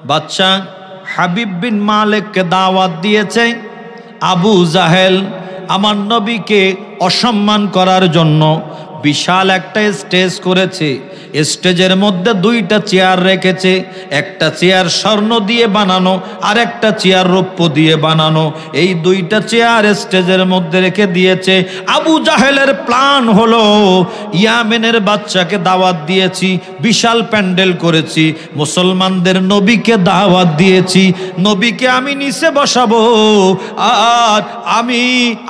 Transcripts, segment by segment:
বাদশা হাবিব বিন মালিককে দাওয়াত দিয়েছে। আবু জাহেল আমার নবীকে অসম্মান করার জন্য বিশাল একটা স্টেজ করেছে। স্টেজের মধ্যে দুইটা চেয়ার রেখেছে, একটা চেয়ার স্বর্ণ দিয়ে বানানো আর একটা চেয়ার রৌপ্য দিয়ে বানানো। এই দুইটা চেয়ার স্টেজের মধ্যে রেখে দিয়েছে। আবু জাহেলের প্ল্যান হলো, ইয়ামেনের বাচ্চাকে দাওয়াত দিয়েছি, বিশাল প্যান্ডেল করেছি, মুসলমানদের নবীকে দাওয়াত দিয়েছি, নবীকে আমি নিচে বসাবো আর আমি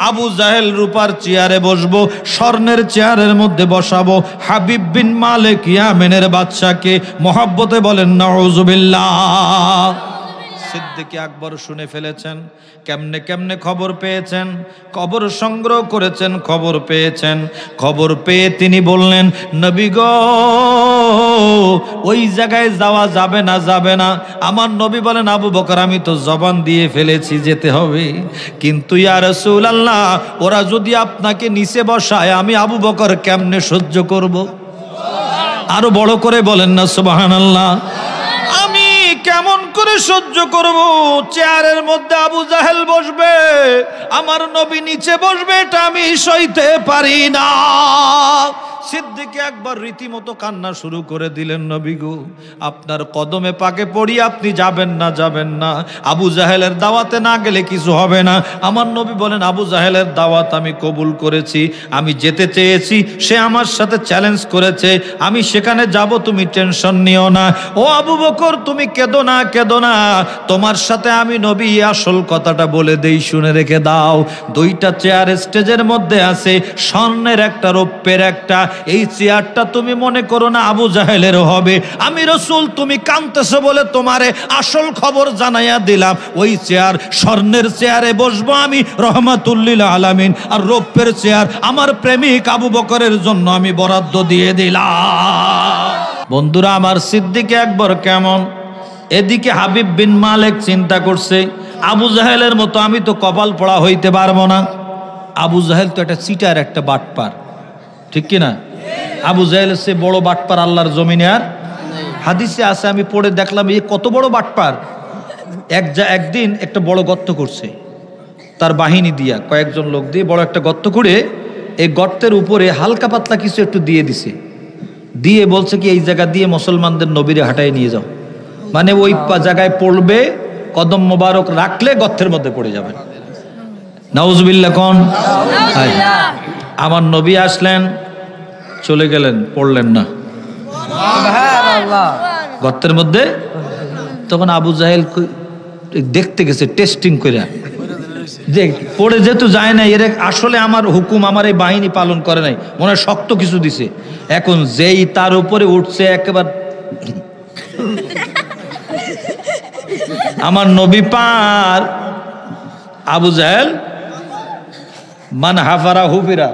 আবু জাহেল রূপার চেয়ারে বসবো, স্বর্ণের চেয়ারের মধ্যে বসাবো হাবিব বিন মালিক ইয়ামেনের বাদশাকে। মহব্বতে বলেন নাউজুবিল্লাহ। সিদ্দিক আকবর শুনে ফেলেছেন। কেমনে কেমনে খবর পেয়েছেন? খবর সংগ্রহ করেছেন, খবর পেয়েছেন। খবর পেয়ে তিনি বললেন, নবী গো, ওই জায়গায় যাওয়া যাবে না, যাবে না। আমার নবী বলেন, আবু বকর আমি তো জবান দিয়ে ফেলেছি যেতে হবে, কিন্তু ইয়া রাসূলুল্লাহ ওরা যদি আপনাকে নিচে বসায় আমি আবু বকর কেমনে সহ্য করব? আরো বড় করে বলেন না সুবহানাল্লাহ। আমি কেমন করে সহ্য করব? চেয়ারের মধ্যে আবু জাহেল বসবে, আমার নবী নিচে বসবে, এটা আমি সইতে পারি না। সিদ্দিক আকবর রীতিমতো কান্না শুরু করে দিলেন, নবী গো আপনার কদমে পাকে পড়ি, আপনি যাবেন না, যাবেন না। আবু জাহেলের দাওয়াতে না গেলে কিছু হবে না। আমার নবী বলেন, আবু জাহেলের দাওয়াত আমি কবুল করেছি, আমি যেতে চেয়েছি, সে আমার সাথে চ্যালেঞ্জ করেছে, আমি সেখানে যাব, তুমি টেনশন নিও না। ও আবু বকর তুমি কেঁদো না, কেঁদো না, তোমার সাথে আমি নবী আসল কথাটা বলে দেই, শুনে রেখে দাও। দুইটা চেয়ার স্টেজের মধ্যে আছে, স্বর্ণের একটা, রৌপ্যের একটা। এই চেয়ারটা তুমি মনে করো না আবু জাহেলের হবে। আমি রাসূল তুমি কাঁদতেছো বলে তোমারে আসল খবর জানাইয়া দিলাম। ওই চেয়ার স্বর্ণের চেয়ারে বসবো আমি রহমাতুল লিল আলামিন, আর রৌপ্যের চেয়ার আমার প্রেমিক আবু বকরের জন্য আমি বরাদ্দ দিয়ে দিলাম। বন্ধুরা আমার, সিদ্দিক আকবর কেমন? এদিকে হাবিব বিন মালিক চিন্তা করছে, আবু জাহেলের মতো আমি তো কপাল পড়া হইতে পারবো না। আবু জাহেল তো একটা চিটার, একটা বাটপার, ঠিক কিনা? আবু জাহেলের সে বড় বাটপার আল্লাহর জমিনে আর হাদিসে আছে, আমি পড়ে দেখলাম এই কত বড় বাটপার। একদিন একটা বড় গর্ত করছে, তার বাহিনী দিয়া কয়েকজন লোক দিয়ে বড় একটা গর্ত করে এই গর্তের উপরে হালকা পাতলা কিছু একটু দিয়ে দিছে, দিয়ে বলছে কি এই জায়গা দিয়ে মুসলমানদের নবীরে হাঁটায় নিয়ে যাও, মানে ওই জায়গায় পড়বে, কদম মোবারক রাখলে গর্তের মধ্যে পড়ে যাবে। নাউজুবিল্লাহ কোন? আমার নবী আসলেন, চলে গেলেন, পড়লেন না গর্তের মধ্যে। তখন আবু জাহেল দেখতে গেছে টেস্টিং করে, যে পড়ে যেহেতু যায় না, এর আসলে আমার হুকুম আমার এই বাহিনী পালন করে নাই, মনে হয় শক্ত কিছু দিছে। এখন যেই তার উপরে উঠছে একেবারে আমার নবী পার, আবু জাহেল মান হাফারা হুফিরা,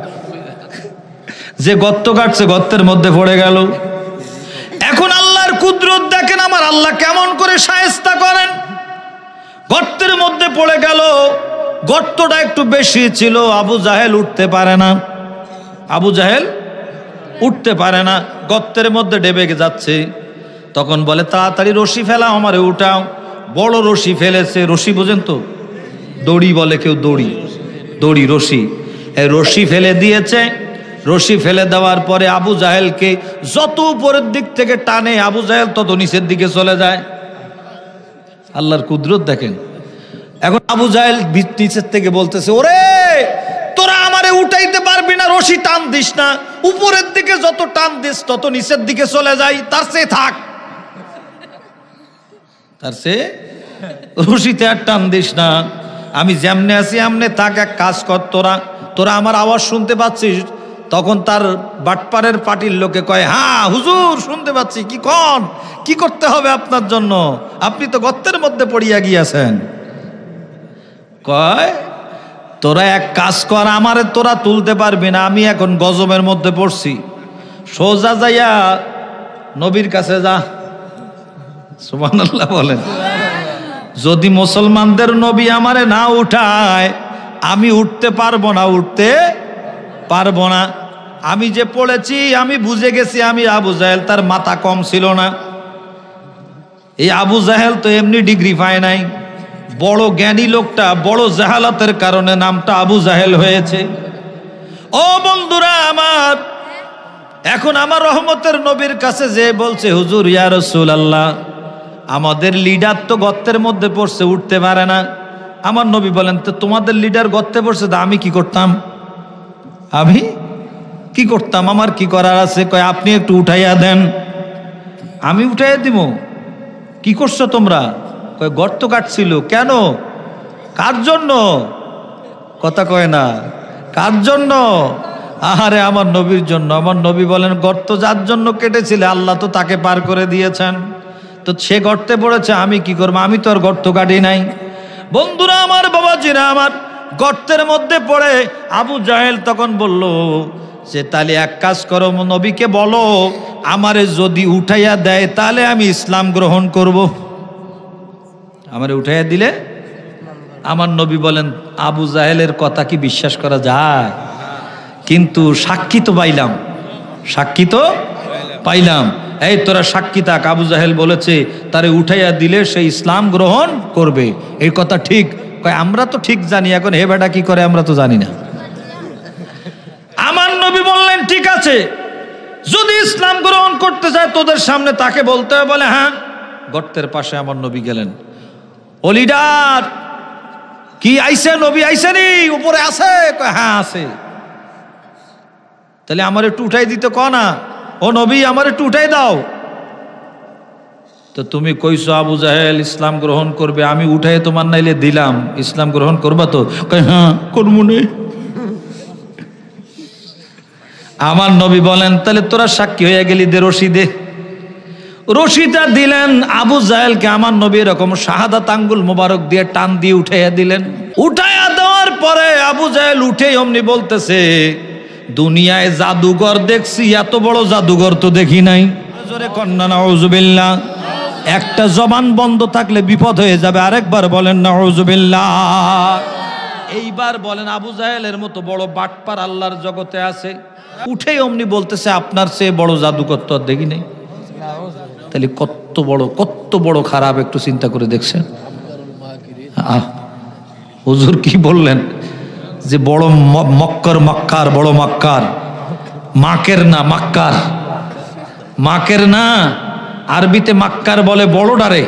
যে গর্ত কাটছে গর্তের মধ্যে পড়ে গেল। এখন আল্লাহর কুদরত দেখেন, আমার আল্লাহ কেমন করে শায়েস্তা করেন। গর্তের মধ্যে পড়ে গেল, গর্তটা একটু বেশি ছিল, আবু জাহেল উঠতে পারে না, আবু জাহেল উঠতে পারে না, গর্তের মধ্যে ডেবে যাচ্ছে। তখন বলে তাড়াতাড়ি রশি ফেলাও, আমারে উঠাও। বড় রশি ফেলেছে, রশি বোঝেন তো, দড়ি বলে কেউ, দড়ি, দড়ি রশি, এই রশি ফেলে দিয়েছে। রশি ফেলে দেওয়ার পরে আবু জাহেলকে যত উপরের দিক থেকে টানে, আবু জাহেল তত নিচের দিকে চলে যায়। আল্লাহর কুদরত দেখেন। এখন আবু জাহেল নিচের থেকে বলতেছে, ওরে তোরা আমারে উঠাইতে পারবি না, রশি টান দিস না, উপরের দিকে যত টান দিস তত নিচের দিকে চলে যাই, তার চেয়ে থাক, তার চেয়ে রশিতে আর টান দিস না, আমি যেমনে আছি এমনে থাক, এক কাজ কর, তোরা আমার আওয়াজ শুনতে পাচ্ছিস? তখন তার বাটপাড়ের পার্টির লোকে কয়, হ্যাঁ হুজুর শুনতে পাচ্ছি, কি কন, কি করতে হবে আপনার জন্য? আপনি তো গর্তের মধ্যে পড়িয়া গিয়েছেন। কয়, তোরা এক কাজ কর, আমারে তোরা তুলতে পারবি না, আমি এখন গজবের মধ্যে পড়ছি, সোজা যাইয়া নবীর কাছে যা। সুবহানাল্লাহ বলেন। যদি মুসলমানদের নবী আমারে না উঠায় আমি উঠতে পারবো না, উঠতে পারবো না। আমি যে পড়েছি আমি বুঝে গেছি আমি আবু জাহেল, তার মাথা কম ছিল না। এই আবু জাহেল তো এমনি ডিগ্রি পায় নাই, বড় জ্ঞানী লোকটা বড় জাহালাতের কারণে নামটা আবু জাহেল হয়েছে। ও বন্ধুরা আমার, এখন আমার রহমতের নবীর কাছে যে বলছে, হুজুর ইয়া রাসূলুল্লাহ, আমাদের লিডার তো গর্তের মধ্যে পড়ছে, উঠতে পারে না। আমার নবী বলেন, তো তোমাদের লিডার গর্তে পড়ছে, তা আমি কি করতাম? আমি কি করতাম? আমার কি করার আছে? কয় আপনি একটু উঠাইয়া দেন। আমি উঠাইয়া দিব? কি করছো তোমরা? কয় গর্ত কাটছিল। কেন? কার জন্য? কথা কয় না। কার জন্য? আহারে আমার নবীর জন্য। আমার নবী বলেন, গর্ত যার জন্য কেটেছিলে আল্লাহ তো তাকে পার করে দিয়েছেন, তো সে গর্তে পড়েছে, আমি কি করবো? আমি তো আর গর্ত কাটি নাই। বন্ধুরা আমার, বাবাজিরা আমার, গর্তের মধ্যে পড়ে আবু জাহেল তখন বলল যে, তাহলে এক কাজ করো, নবীকে বলো আমারে যদি উঠাইয়া দেয় তাহলে আমি ইসলাম গ্রহণ করব। আমারে উঠাইয়া দিলে। আমার নবী বলেন, আবু জাহেলের কথা কি বিশ্বাস করা যায়? কিন্তু সাক্ষী তো পাইলাম, সাক্ষী তো পাইলাম। এই তোরা সাক্ষী থাক, আবু জাহেল বলেছে তারে উঠাইয়া দিলে সে ইসলাম গ্রহণ করবে। এই কথা ঠিক? কয় আমরা তো ঠিক জানি, এখন হে বেটা কি করে আমরা তো জানি না। আমার নবী বললেন, ঠিক আছে, যদি ইসলাম গ্রহণ করতে চায় তোদের সামনে তাকে বলতে হবে। বলে হ্যাঁ। গর্তের পাশে আমার নবী গেলেন। ও লিডার, কি আইছে? নবী আইসেনি? উপরে আছে? হ্যাঁ আছে। তাহলে আমার একটু উঠাই দিতে ক না। ও নবী, আমার একটু উঠাই দাও। তো তুমি কইছো আবু জাহেল ইসলাম গ্রহণ করবে, আমি উঠাই তোমার নাইলে দিলাম, ইসলাম গ্রহণ করবা তো? হ্যাঁ করবো নে। আমার নবী বলেন, তাহলে তোরা সাক্ষী হয়ে গেলি, দে রশি দে। রশিটা দিলেন আবু জাহেলকে। আমার নবী এরকম শাহাদাত আঙ্গুল মোবারক দিয়ে টান দিয়ে উঠাইয়া দিলেন। উঠাইয়া দেওয়ার পরে আবু জাহেল উঠে অমনি বলতেছে, দুনিয়ায় জাদুঘর দেখছি, এত বড় জাদুঘর তো দেখি নাই। জোরে কন্যা নাউজুবিল্লাহ। একটা জবান বন্ধ থাকলে বিপদ হয়ে যাবে। আরেকবার বলেন নাউজুবিল্লাহ। এইবার বলেন, আবু জাহেলের মতো বড় বাটপার আল্লাহর জগতে আছে? উঠেই অমনি বলতেছে, আপনার চেয়ে বড় জাদুকর তো আর দেখি নেই। তাহলে কত বড় খারাপ, একটু চিন্তা করে দেখছেন? হুজুর কি বললেন যে বড় মক্কার, বড় মক্কার, মাকের না মাক্কার, মাকের না। আরবিতে মাক্কার বলে বড়ডারে,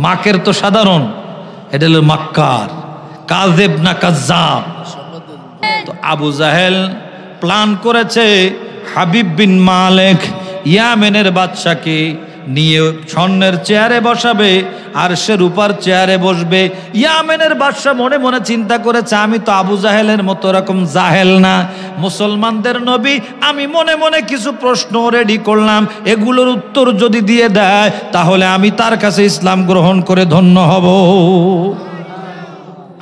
মাকের তো সাধারণ, এটা হলো মাক্কার। কাযেব না কাজ্জাব। তো আবু জাহেল প্ল্যান করেছে হাবিব বিন মালিক ইয়ামেনের বাদশাকে নিয়ে স্বর্ণের চেয়ারে বসাবে, আর সে রূপার চেয়ারে বসবে। ইয়ামেনের বাদশা মনে মনে চিন্তা করেছে, আমি তো আবু জাহেলের মতো রকম জাহেল না, মুসলমানদের নবী। আমি মনে মনে কিছু প্রশ্ন রেডি করলাম, এগুলোর উত্তর যদি দিয়ে দেয় তাহলে আমি তার কাছে ইসলাম গ্রহণ করে ধন্য হব।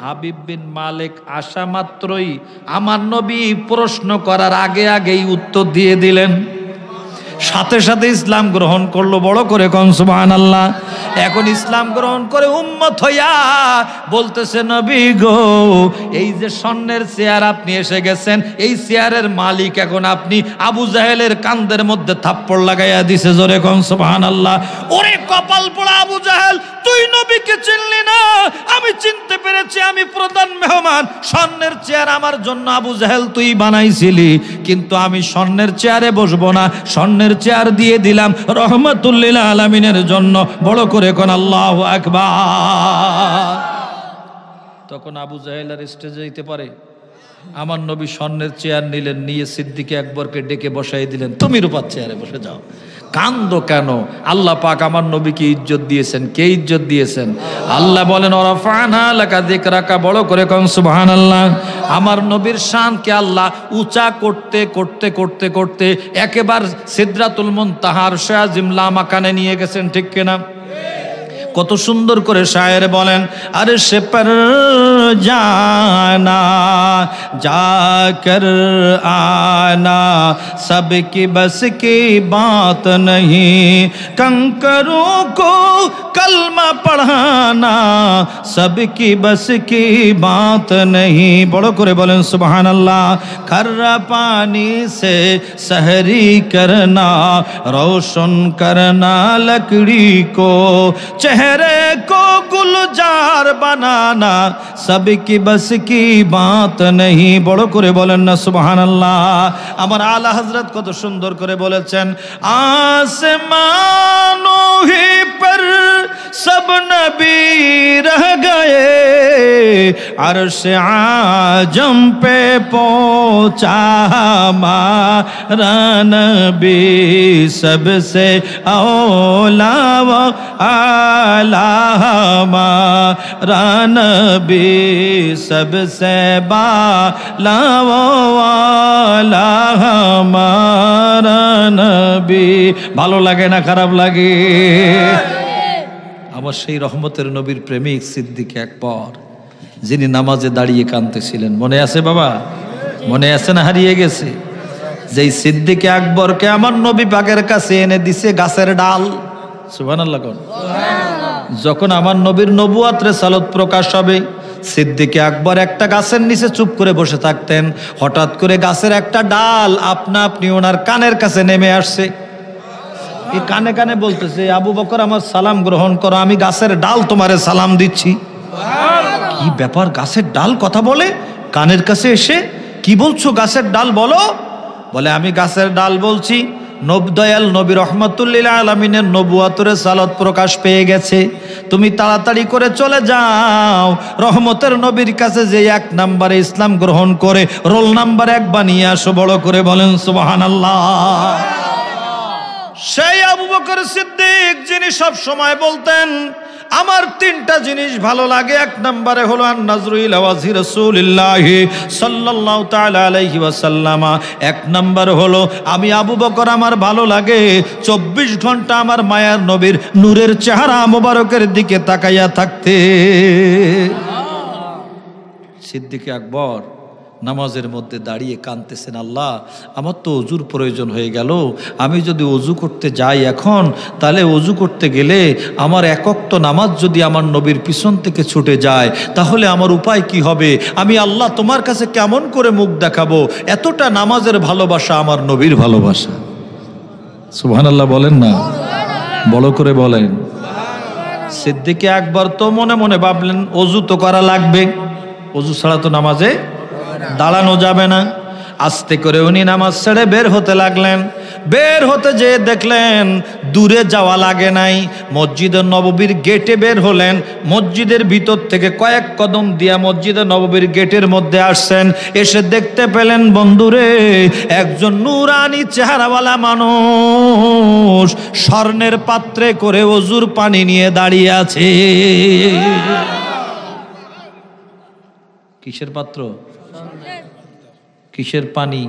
হাবিব বিন মালিক আসা মাত্রই আমার নবী প্রশ্ন করার আগে আগেই উত্তর দিয়ে দিলেন, সাথে সাথে ইসলাম গ্রহণ করলো। বড় করে কোন সুবহানাল্লাহ। এখন ইসলাম গ্রহণ করে উম্মত হইয়া বলতেছে, নবী গো, এই যে স্বর্ণের চেয়ার আপনি এসে গেছেন, এই চেয়ারের মালিক এখন আপনি। আবু জাহেলের কান্দের মধ্যে থাপ্পড় লাগাইয়া দিছে। জোরে কোন সুবহানাল্লাহ। ওরে কপাল পোড়া আবু জাহেল, তুই নবীকে চিনলি না? আমি চিনতে পেরেছি, আমি প্রধান মেহমান। স্বর্ণের চেয়ার আমার জন্য আবু জাহেল তুই বানাইছিলি, কিন্তু আমি স্বর্ণের চেয়ারে বসবো না, স্বর্ণের চেয়ার দিয়ে দিলাম রহমাতুল লিল আলামিনের জন্য। বড় করে কোন আল্লাহু আকবার। তখন আবু জাহেল আর স্টেজে যেতে পারে? আমার নবী স্বর্ণের চেয়ার নিলেন, নিয়ে সিদ্দিক আকবরকে ডেকে বসাই দিলেন, তুমি রূপার চেয়ারে বসে যাও। কান্দো কেন? আল্লাহ পাক আমার নবীকে ইজ্জত দিয়েছেন। কে ইজ্জত দিয়েছেন? আল্লাহ বলেন, ওরাফানা লাকা যিকরাকা। বড় করে কোন সুবহানাল্লাহ। আমার নবীর শানকে আল্লাহ উঁচা করতে করতে করতে করতে একেবারে সিদরাতুল মুনতাহার শাজিমলা মাকানে নিয়ে গেছেন, ঠিক কিনা? কত সুন্দর করে শায়ের বলেন, আরে সে পর জানা जाकर आना सबकी बस की बात नहीं कंकरों को कलमा पढ़ाना सबकी बस की बात नहीं। बड़ो करे बोलें सुभान अल्लाह। खर्रा पानी से सहरी करना, रोशन करना लकड़ी को, चेहरे को गुलजार बनाना सबकी बस की बात नहीं। बड़ो करे बोलें ना सुभान अल्लाह। আমার আলা হযরত কত সুন্দর করে বলেছেন, आसमानों ही पर सब नबी रह गए, अर्श आजम पे पहुंचा हमारा नबी, सबसे औला व आला हमारा नबी, सबसे बाला व आला हमारा नबी। ভালো লাগে না খারাপ লাগে? আমার সেই রহমতের নবীর প্রেমিক সিদ্দিক আকবর, যিনি নামাজে দাঁড়িয়ে কাঁদতেছিলেন, মনে আছে বাবা? মনে আছে না হারিয়ে গেছে? যেই সিদ্দিক আকবরকে আমার নবী পাকের কাছে এনে দিছে গাছের ডাল। সুবহানাল্লাহ। যখন আমার নবীর নবুয়ত রিসালাত প্রকাশ হবে, সিদ্দিক আকবর একটা গাছের নিচে চুপ করে বসে থাকতেন। হঠাৎ করে গাছের একটা ডাল আপনা আপনি ওনার কানের কাছে নেমে আসছে। এই কানে কানে বলতেছে, আবু বকর আমার সালাম গ্রহণ করো, আমি গাছের ডাল তোমারে সালাম দিচ্ছি। কি ব্যাপার, গাছের ডাল কথা বলে কানের কাছে এসে? কি বলছো গাছের ডাল, বলো। বলে আমি গাছের ডাল বলছি, দয়াল নবী রহমাতুল্লিল আলামিনের নবুয়তের রিসালাত প্রকাশ পেয়ে গেছে, তুমি তাড়াতাড়ি করে চলে যাও রহমতের নবীর কাছে, যে 1 নম্বরে ইসলাম গ্রহণ করে রোল নাম্বার 1 বানিয়ে আসো। বড় করে বলেন সুবহানাল্লাহ। সেই আবু বকর সিদ্দিক যিনি সব সময় বলতেন আমার 3টা জিনিস ভালো লাগে, 1 নম্বরে হলো আন নাজরু ইলা ওয়াজহি রাসূলিল্লাহ সাল্লাল্লাহু তাআলা আলাইহি ওয়াসাল্লাম। 1 নম্বর হলো আমি আবু বকর আমার ভালো লাগে 24 ঘন্টা আমার মায়ার নবীর নূরের চেহারা মোবারকের দিকে তাকাইয়া থাকতে। সিদ্দিক আকবর নামাজের মধ্যে দাঁড়িয়ে কাঁদতেছেন, আল্লাহ আমার তো অজুর প্রয়োজন হয়ে গেল, আমি যদি অজু করতে যাই এখন, তাহলে অজু করতে গেলে আমার 1 ওয়াক্ত নামাজ যদি আমার নবীর পিছন থেকে ছুটে যায়, তাহলে আমার উপায় কি হবে? আমি আল্লাহ তোমার কাছে কেমন করে মুখ দেখাবো? এতটা নামাজের ভালোবাসা আমার নবীর ভালোবাসা। সুবহানাল্লাহ বলেন না, বড় করে বলেন। সিদ্দিক আকবর তো মনে মনে ভাবলেন অজু তো করা লাগবে, অজু ছাড়া তো নামাজে দাঁড়ানো যাবে না। আস্তে করে উনি নামাজ ছেড়ে বের হতে লাগলেন। বের হতে যেয়ে দেখলেন দূরে যাওয়া লাগে নাই, মসজিদের নববীর গেটে বের হলেন। মসজিদের ভিতর থেকে কয়েক কদম দিয়া মসজিদের নববীর গেটের মধ্যে আসছেন। এসে দেখতে পেলেন বন্ধুরে একজন নূরানি চেহারাওয়ালা মানুষ স্বর্ণের পাত্রে করে অজুর পানি নিয়ে দাঁড়িয়ে আছে। কিসের পাত্র? কিসের পানি?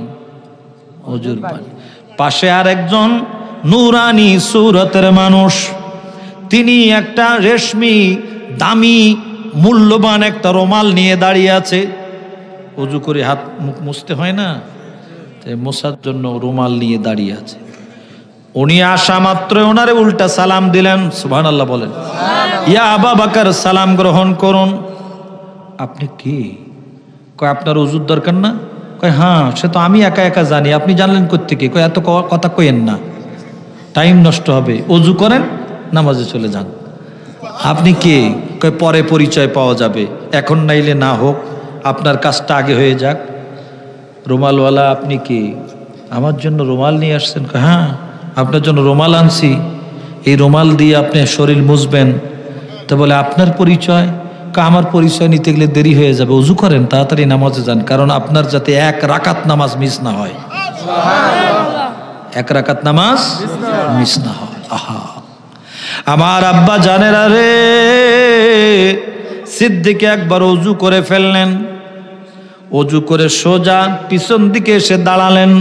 অজুর পানি। পাশে আর একজন নূরানি সুরতের মানুষ, তিনি একটা রেশমি দামি মূল্যবান একটা রুমাল নিয়ে দাঁড়িয়ে আছে। অজু করে হাত মুখ মুছতে হয় না, তাই মোছার জন্য রুমাল নিয়ে দাঁড়িয়ে আছে। উনি আসা মাত্র ওনারে উল্টা সালাম দিলেন। সুবহানাল্লাহ বলেন। ইয়া আবু বকর সালাম গ্রহণ করুন। আপনি কি? কয় আপনার ওযুর দরকার না? কয় হ্যাঁ, সে তো আমি একা একা জানি, আপনি জানলেন কোত্থেকে? কয় এত কথা কইেন না, টাইম নষ্ট হবে, ওযু করেন নামাজে চলে যান। আপনি কে? কয় পরে পরিচয় পাওয়া যাবে, এখন নাইলে না হোক, আপনার কাজটা আগে হয়ে যাক। রুমালওয়ালা আপনি কে? আমার জন্য রুমাল নিয়ে আসছেন? কয় হ্যাঁ, আপনার জন্য রুমাল আনছি, এই রুমাল দিয়ে আপনি শরীর মুছবেন। তো বলে আপনার পরিচয়? আমার পরিচয় নিতে গেলে দেরি হয়ে যাবে, ওযু করেন তাড়াতাড়ি নামাজে যান, কারণ আপনার যাতে 1 রাকাত নামাজ মিস না হয়। 1 রাকাত নামাজ মিস না হয়। আহা আমার আব্বা জানেরা রে, সিদ্দিক আকবর ওযু করে ফেললেন। ওযু করে সোজা পিছন দিকে এসে দাঁড়ালেন,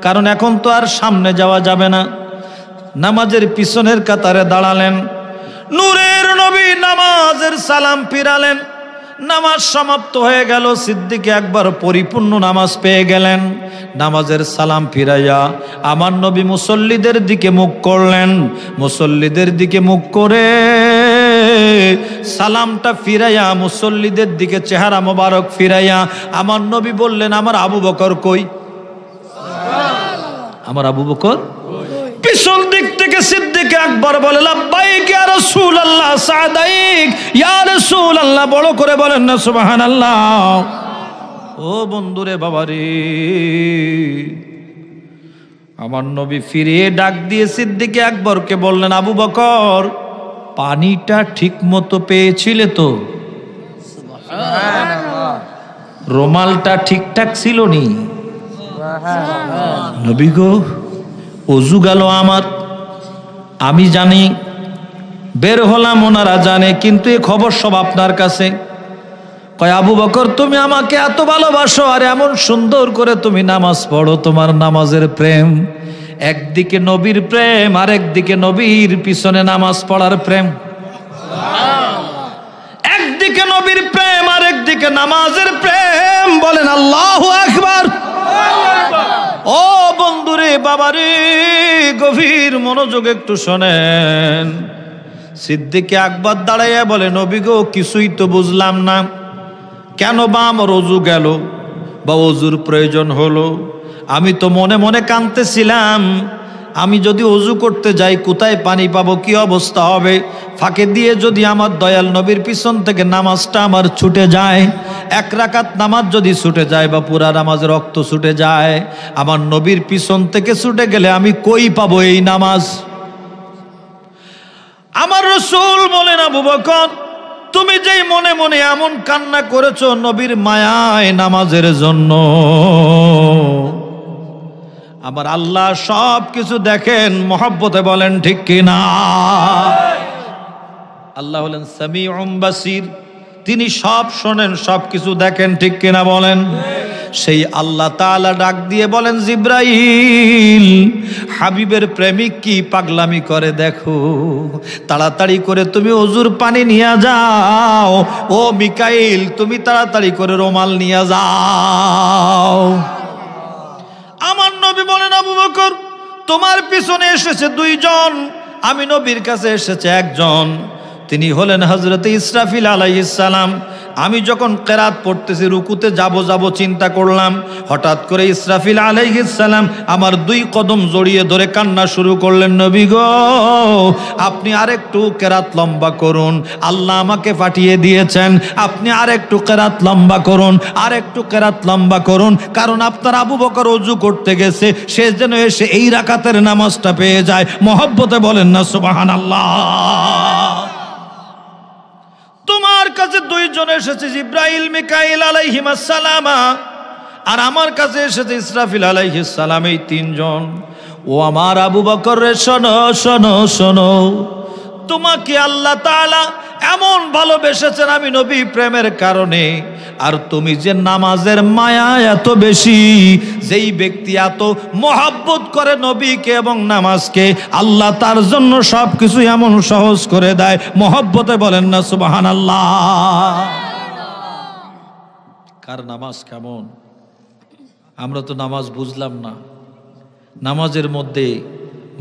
কারণ এখন তো আর সামনে যাওয়া যাবে না। নামাজের পিছনের কাতারে দাঁড়ালেন। নূরের নবী নামাজের সালাম ফিরালেন। নামাজ সমাপ্ত হয়ে গেল। সিদ্দিক আকবর পরিপূর্ণ নামাজ পেয়ে গেলেন। নামাজের সালাম ফিরাইয়া আমার নবী মুসল্লিদের দিকে মুখ করলেন। মুসল্লিদের দিকে মুখ করে সালামটা ফিরাইয়া মুসল্লিদের দিকে চেহারা মোবারক ফিরাইয়া আমার নবী বললেন, আমার আবু বকর কই? আমার আবু বকর পিছন দিক থেকে সিদ্দিক আকবর বলে, লাব্বাইক ইয়া রাসূলুল্লাহ, সাদাইক ইয়া রাসূলুল্লাহ। বড় করে বলেন না সুবহানাল্লাহ। ও বন্ধুরে বাবারে, আমার নবী ফিরিয়ে ডাক দিয়ে সিদ্দিক আকবরকে বললেন, আবু বকর পানিটা ঠিক মতো পেয়েছিলে তো? রুমালটা ঠিকঠাক ছিল নি? নবী গো, অজু গেল আমার, আমি জানি, বের হলাম, ওনারা জানে, কিন্তু এই খবর সব আপনার কাছে। কয়, আবু বকর তুমি আমাকে এত ভালোবাসো আর এমন সুন্দর করে তুমি নামাজ পড়ো, তোমার নামাজের প্রেম, একদিকে নবীর প্রেম আর একদিকে নবীর পিছনে নামাজ পড়ার প্রেম, একদিকে নবীর প্রেম আর একদিকে নামাজের প্রেম। বলেন আল্লাহু আকবার। ও বন্ধুরে বাবারে, গভীর মনোযোগ একটু শোনেন। সিদ্দিক আকবর দাঁড়াইয়া বলে, নবী গো কিছুই তো বুঝলাম না, কেন বা আমার অজু গেল বা অজুর প্রয়োজন হলো? আমি তো মনে মনে কাঁদতেছিলাম, আমি যদি অজু করতে যাই কোথায় পানি পাবো, কি অবস্থা হবে? ফাঁকে দিয়ে যদি আমার দয়াল নবীর পিছন থেকে নামাজটা আমার ছুটে যায়, এক রাকাত নামাজ যদি ছুটে যায় বা পুরা নামাজ রক্ত ছুটে যায়, আমার নবীর পিছন থেকে ছুটে গেলে আমি কই পাবো এই নামাজ? আমার রাসূল বলেন, আবু বকর তুমি যেই মনে মনে এমন কান্না করেছো নবীর মায়ায় নামাজের জন্য, আমার আল্লাহ সব কিছু দেখেন, মহব্বতে বলেন ঠিক কিনা? আল্লাহ হলেন সামিউম বাসির, তিনি সব শোনেন, সব কিছু দেখেন, ঠিক কিনা বলেন? সেই আল্লাহ তাআলা ডাক দিয়ে বলেন, জিব্রাইল হাবিবের প্রেমিক কি পাগলামি করে দেখো, তাড়াতাড়ি করে তুমি অজুর পানি নিয়ে যাও। ও মিকাইল তুমি তাড়াতাড়ি করে রুমাল নিয়ে যাও। আমার নবী বলেন, আবু বকর তোমার পিছনে এসেছে দুইজন, আমি নবীর কাছে এসেছে একজন, তিনি হলেন হযরত ইসরাফিল আলাইহিস সালাম। আমি যখন কেরাত পড়তেছি রুকুতে যাব চিন্তা করলাম, হঠাৎ করে ইসরাফিল আলাইহিস সালাম আমার দুই কদম জড়িয়ে ধরে কান্না শুরু করলেন, নবী গো আপনি আরেকটু কেরাত লম্বা করুন, আল্লাহ আমাকে পাঠিয়ে দিয়েছেন, আপনি আরেকটু কেরাত লম্বা করুন, আরেকটু কেরাত লম্বা করুন, কারণ আপনার আবু বকর ওযু করতে গেছে, সে যেন এসে এই রাকাতের নামাজটা পেয়ে যায়। মহব্বতে বলেন না সুবহানাল্লাহ। তোমার কাছে দুইজন এসেছে, জিব্রাইল মিকাইল আলাইহিস সালাম, আর আমার কাছে এসেছে ইসরাফিল আলাইহিস সালাম, এই তিনজন। ও আমার আবু বকর রে, শোনো শোনো শোনো, তোমাকে আল্লাহ তাআলা এমন ভালোবেসেছেন আমি নবী প্রেমের কারণে, আর তুমি যে নামাজের মায়া এত বেশি, যেই ব্যক্তি এত মহব্বত করে নবীকে এবং নামাজকে, আল্লাহ তার জন্য সবকিছু এমন সহজ করে দেয়। মহব্বতে বলেন না সুবহানাল্লাহ। কার নামাজ কেমন? আমরা তো নামাজ বুঝলাম না, নামাজের মধ্যে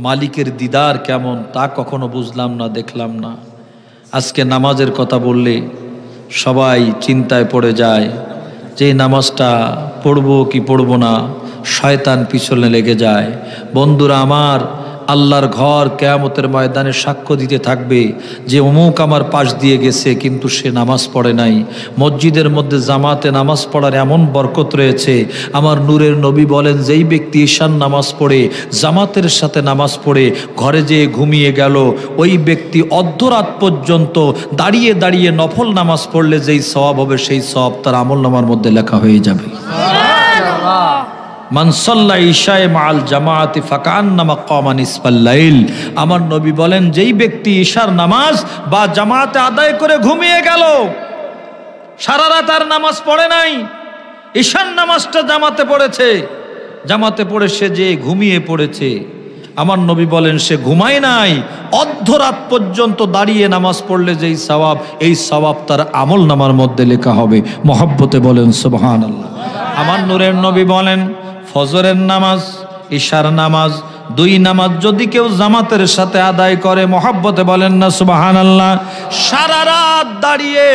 মালিকের দিদার কেমন তা কখনো বুঝলাম না, দেখলাম না। আজকে নামাজের কথা বললে সবাই চিন্তায় পড়ে যায় যে নামাজটা পড়বো কি পড়বো না, শয়তান পিছনে লেগে যায়। বন্ধুরা আমার, আল্লাহর ঘর কিয়ামতের ময়দানে সাক্ষ্য দিতে থাকবে যে অমুক আমার পাশ দিয়ে গেছে কিন্তু সে নামাজ পড়ে নাই। মসজিদের মধ্যে জামাতে নামাজ পড়ার এমন বরকত রয়েছে, আমার নূরের নবী বলেন যেই ব্যক্তি ঈশান নামাজ পড়ে জামাতের সাথে নামাজ পড়ে ঘরে যেয়ে ঘুমিয়ে গেল, ওই ব্যক্তি অর্ধরাত পর্যন্ত দাঁড়িয়ে দাঁড়িয়ে নফল নামাজ পড়লে যেই সওয়াব হবে সেই সওয়াব তার আমলনামার মধ্যে লেখা হয়ে যাবে। মান সাল্লা ইশায়ে মাআল জামাআতি ফাকান্নামা কামা নিসফাল লাইল। আমার নবী বলেন যেই ব্যক্তি ঈশার নামাজ বা জামাতে আদায় করে ঘুমিয়ে গেল, সারা রাত আর নামাজ পড়ে নাই, ঈশার নামাজটা জামাতে পড়েছে, জামাতে পড়ে সে যে ঘুমিয়ে পড়েছে, আমার নবী বলেন সে ঘুমায় নাই, অর্ধরাত পর্যন্ত দাঁড়িয়ে নামাজ পড়লে যেই সওয়াব, এই সওয়াব তার আমলনামার মধ্যে লেখা হবে। মহব্বতে বলেন সুবহানাল্লাহ। আমার নূরের নবী বলেন ফজরের নামাজ, ঈশার নামাজ দুই নামাজ যদি কেউ জামাতের সাথে আদায় করে, মহব্বতে বলেন না সুবহানাল্লাহ, সারা রাত দাঁড়িয়ে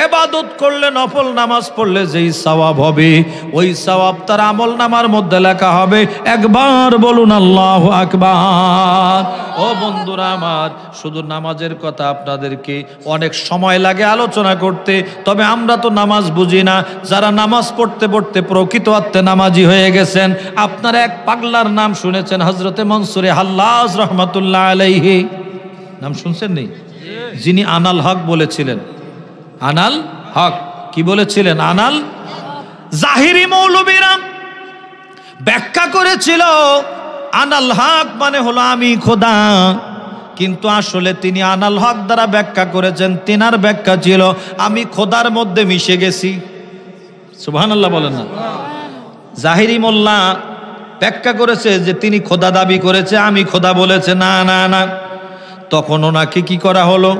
ইবাদত করলে, নফল নামাজ পড়লে যেই সওয়াব হবে, ওই সওয়াব তার আমল নামার মধ্যে লেখা হবে। একবার বলুন আল্লাহু আকবার। ও বন্ধুরা আমার, শুধু নামাজের কথা আপনাদেরকে অনেক সময় লাগে আলোচনা করতে, তবে আমরা তো নামাজ বুঝি না। যারা নামাজ পড়তে পড়তে প্রকৃত অর্থে নামাজি হয়ে গেছেন, আপনারা এক পাগলার নাম শুনেছেন, হযরতে মনসুরে হাল্লাজ রহমাতুল্লাহ আলাইহি, নাম শুনছেন নেই? যিনি আনাল হক বলেছিলেন। আনাল হক কি বলেছিলেন? আনাল। জাহিরি মৌলবীরা ব্যাখ্যা করেছিল আনাল হক মানে হলো আমি খোদা, কিন্তু আসলে তিনি আনাল হক দ্বারা ব্যাখ্যা করেছেন, তিনার ব্যাখ্যা ছিল আমি খোদার মধ্যে মিশে গেছি। সুবহানাল্লাহ বলেন না। জাহিরি মোল্লা ব্যাখ্যা করেছে যে তিনি খোদা দাবি করেছে, আমি খোদা বলেছে, না না না। তখন ওনাকে কি করা হলো?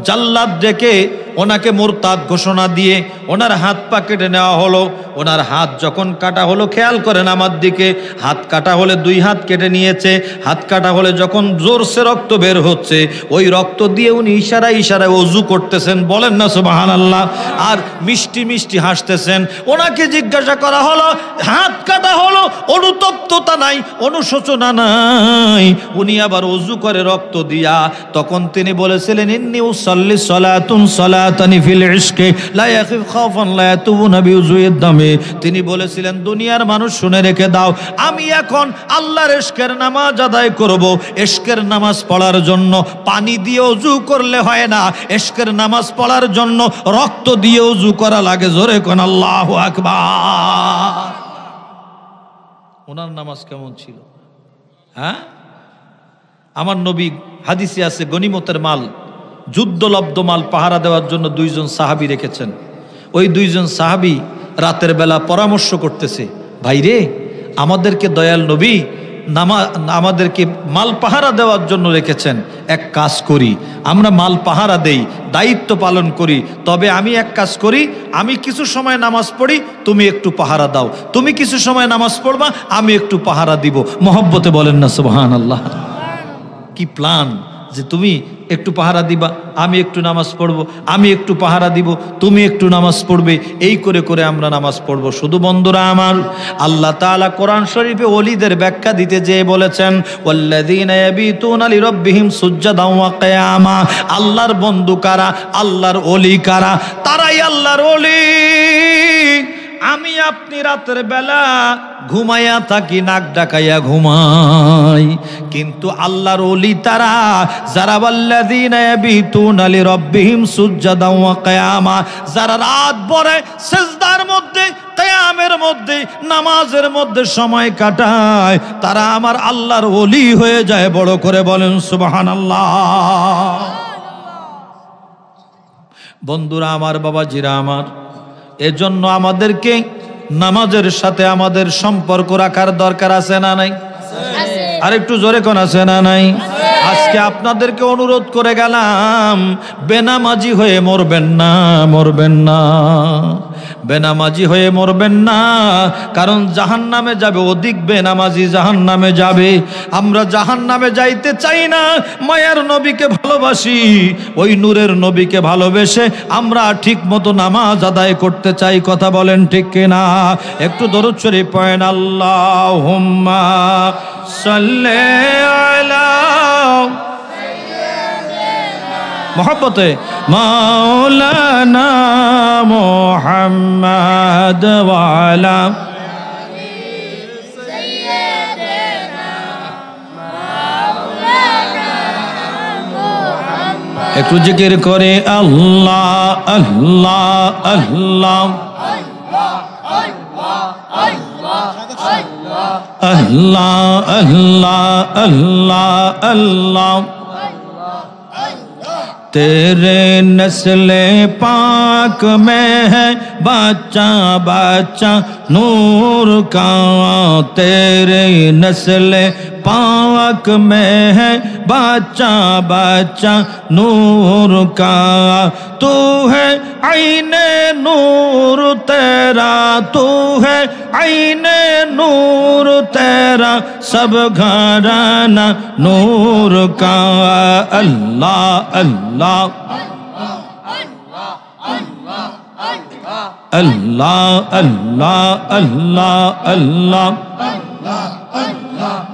জাল্লাদ ডেকে ওনাকে মুরতাদ ঘোষণা দিয়ে ওনার হাত পা কেটে নেওয়া হলো। ওনার হাত যখন কাটা হলো, খেয়াল করেন আমার দিকে, হাত কাটা হলে দুই হাত কেটে নিয়েছে। হাত কাটা হলে যখন জোরসে রক্ত বের হচ্ছে, ওই রক্ত দিয়ে উনি ইশারায় ইশারায় ওযু করতেছেন, বলেন না সুবহানাল্লাহ, আর মিষ্টি মিষ্টি হাসতেছেন। ওনাকে জিজ্ঞাসা করা হলো, হাত কাটা হলো, অনুতপ্ততা নাই, অনুশোচনা নাই, উনি আবার ওযু করে রক্ত দিয়া। তখন তিনি বলেছিলেন ইন্নী উসাল্লি সালাতুন সালাতানি ফিল ইশকে লা ইয়াখিফ খাওফান লা ইয়াতুবুনা বিউযুইদ দামে। তিনি বলেছিলেন দুনিয়ার মানুষ শুনে রেখে দাও, আমি এখন আল্লাহর ইশকের নামাজ আদায় করব। ইশকের নামাজ পড়ার জন্য পানি দিয়ে ওযু করলে হয় না, ইশকের নামাজ পড়ার জন্য রক্ত দিয়ে ওযু করা লাগে। জোরে কোন আল্লাহু আকবার। ওনার নামাজ কেমন ছিল? হ্যাঁ, আমার নবী হাদিসে আছে গনিমতের মাল, যুদ্ধলব্ধ মাল পাহারা দেওয়ার জন্য দুইজন সাহাবী রেখেছেন। ওই দুইজন সাহাবী রাতের বেলা পরামর্শ করতেছে, ভাইরে আমাদেরকে দয়াল নবী আমাদেরকে মাল পাহারা দেওয়ার জন্য রেখেছেন, এক কাজ করি, আমরা মাল পাহারা দেই, দায়িত্ব পালন করি। তবে আমি এক কাজ করি, আমি কিছু সময় নামাজ পড়ি, তুমি একটু পাহারা দাও, তুমি কিছু সময় নামাজ পড়বা, আমি একটু পাহারা দিব। মহব্বতে বলেন না সুবহানাল্লাহ। কি প্ল্যান, যে তুমি একটু পাহারা দিবা, আমি একটু নামাজ পড়বো, আমি একটু পাহারা দিব, তুমি একটু নামাজ পড়বে, এই করে করে আমরা নামাজ পড়বো। শুধু বন্ধুরা আমার, আল্লাহ তাআলা কোরআন শরীফে ওলিদের ব্যাখ্যা দিতে যেয়ে বলেছেন ওয়াল্লাযীনা ইয়াবিতুনা লিরাব্বিহিম সুজদান ওয়া কিয়ামা। আল্লাহর বন্ধু কারা? আল্লাহর ওলি কারা? তারাই আল্লাহর ওলি। আমি আপনি রাতের বেলা ঘুমাইয়া থাকি, নাক ডাকাইয়া ঘুমাই, কিন্তু আল্লাহর ওলি তারা যারা ওয়াল্লাযীনা ইয়াবিতুনা লিরাব্বিহিম সুজদান ওয়া কিয়ামা, যারা রাত ভরে সিজদার মধ্যে, কিয়ামের মধ্যে, নামাজের মধ্যে সময় কাটায়, তারা আমার আল্লাহর ওলি হয়ে যায়। বড় করে বলেন সুবহানাল্লাহ। বন্ধুরা আমার, বাবাজিরা আমার, এজন্য আমাদেরকে নামাজের সাথে আমাদের সম্পর্ক রাখার দরকার আছে না নাই? আর একটু জোরে কোন আছে না নাই? আজকে আপনাদেরকে অনুরোধ করে গেলাম, বেনামাজি হয়ে মরবেন না, মরবেন না, বেনামাজি হয়ে মরবেন না, কারণ জাহান্নামে যাবে অধিক বেনামাজি, জাহান্নামে যাবে। আমরা জাহান্নামে যাইতে চাই না, মায়ার নবীকে ভালোবাসি, ওই নূরের নবীকে ভালোবেসে আমরা ঠিক মতো নামাজ আদায় করতে চাই। কথা বলেন ঠিক কিনা? একটু দরুদ শরীফ পড়েন, আল্লাহুম্মা সাল্লি আলা মোহাম্মতে মাওলানা মুহাম্মদ ওয়া আলা একটু জিকির করে আল্লাহ আল্লাহ আল্লাহ আল্লাহ আল্লাহ আল্লাহ আল্লাহ। तेरे नस्ले पाक में है बच्चा बच्चा नूर का, तेरे नस्ले पाक में है बच्चा बच्चा नूर का, तू है आईने नूर तेरा, तू है आईने नूर तेरा, सब घराना नूर का। अल्लाह अल्लाह अल्लाह अल्लाह अल्लाह अल्लाह।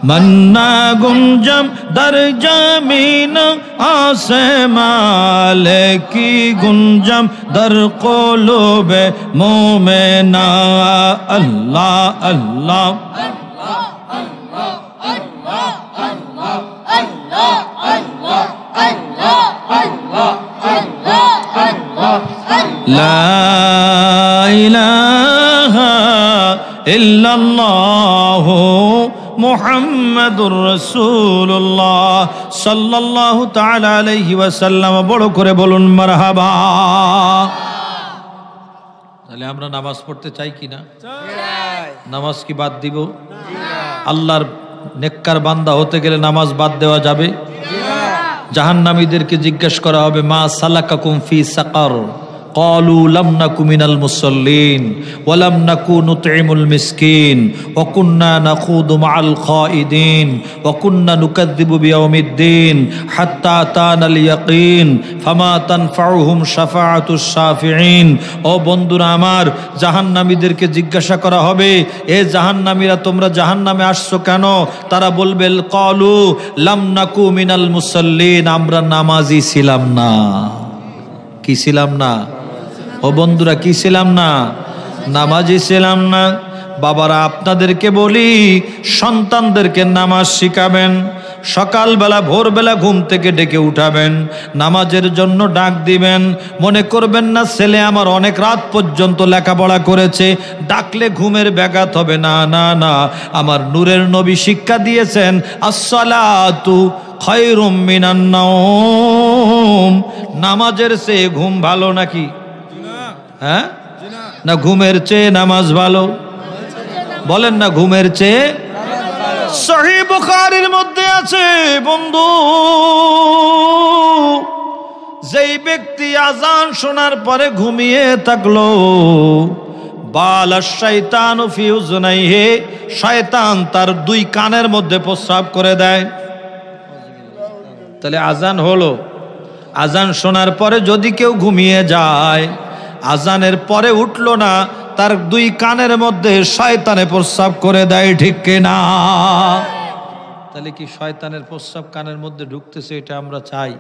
मन्ना गुंजम दर जमीन आसमां, की गुंजम दर क़ुलूबे मोमिना। अल्लाह अल्लाह ला इलाहा इल्लल्लाह मुहम्मदुर रसूलुल्लाह सल्लल्लाहु ताआला अलैहि वसल्लम। বড় করে বলুন মারহাবা। তাহলে আমরা নামাজ পড়তে চাই কি না? চাই। নামাজ কি বাদ দিব? আল্লাহর নেককার বান্দা হতে গেলে নামাজ বাদ দেওয়া যাবে? জাহান্নামীদেরকে জিজ্ঞেস করা হবে, মা সালাকাকুম ফি সাকার, ক্বালু লাম নাকু মিনাল মুসাল্লিন ওয়া লাম নাকু নুতঈমুল মিসকিন ওয়া কুন্না নাখুদু মাআল খাইদিন ওয়া কুন্না নুকাযযিবু বিয়াউমিদ্দিন হাত্তা আতানাল ইয়াকিন ফামা তানফাউহুম শাফাআতুশ শাফিঈন। ও বন্ধুরা আমার, জাহান্নামীদেরকে জিজ্ঞাসা করা হবে, এ জাহান্নামীরা তোমরা জাহান্নামে আসছো কেন? তারা বলবে, ক্বালু লাম নাকু মিনাল মুসাল্লিন, আমরা নামাজি ছিলাম না। কি ছিলাম না? ও বন্ধুরা, কি ছিলাম না? নামাজি ছিলাম না। বাবারা, আপনাদেরকে বলি, সন্তানদেরকে নামাজ শিখাবেন। সকালবেলা ভোরবেলা ঘুম থেকে ডেকে উঠাবেন, নামাজের জন্য ডাক দিবেন। মনে করবেন না ছেলে আমার অনেক রাত পর্যন্ত লেখাপড়া করেছে, ডাকলে ঘুমের ব্যাঘাত হবে। না না না, আমার নূরের নবী শিক্ষা দিয়েছেন, আসসালাতু খায়রুম মিনান নাওম, নামাজের চেয়ে ঘুম ভালো নাকি? হ্যাঁ না, ঘুমের চেয়ে নামাজ ভালো? বলেন না, ঘুমের চেয়ে। সহিহ বুখারীর মধ্যে আছে বন্ধু, যেই ব্যক্তি আজান শোনার পরে ঘুমিয়ে থাকলো, বালাশ শাইতানু ফি উযুনাইহি, শয়তান তার দুই কানের মধ্যে প্রস্রাব করে দেয়। তাহলে আজান হলো, আজান শোনার পরে যদি কেউ ঘুমিয়ে যায়, আজানের পরে উঠলো না, তার দুই কানের মধ্যে শয়তানে প্রস্রাব করে দেয়, ঠিক কিনা? তাহলে কি শয়তানের প্রস্রাব কানের মধ্যে ঢুকতেছে এটা আমরা চাই?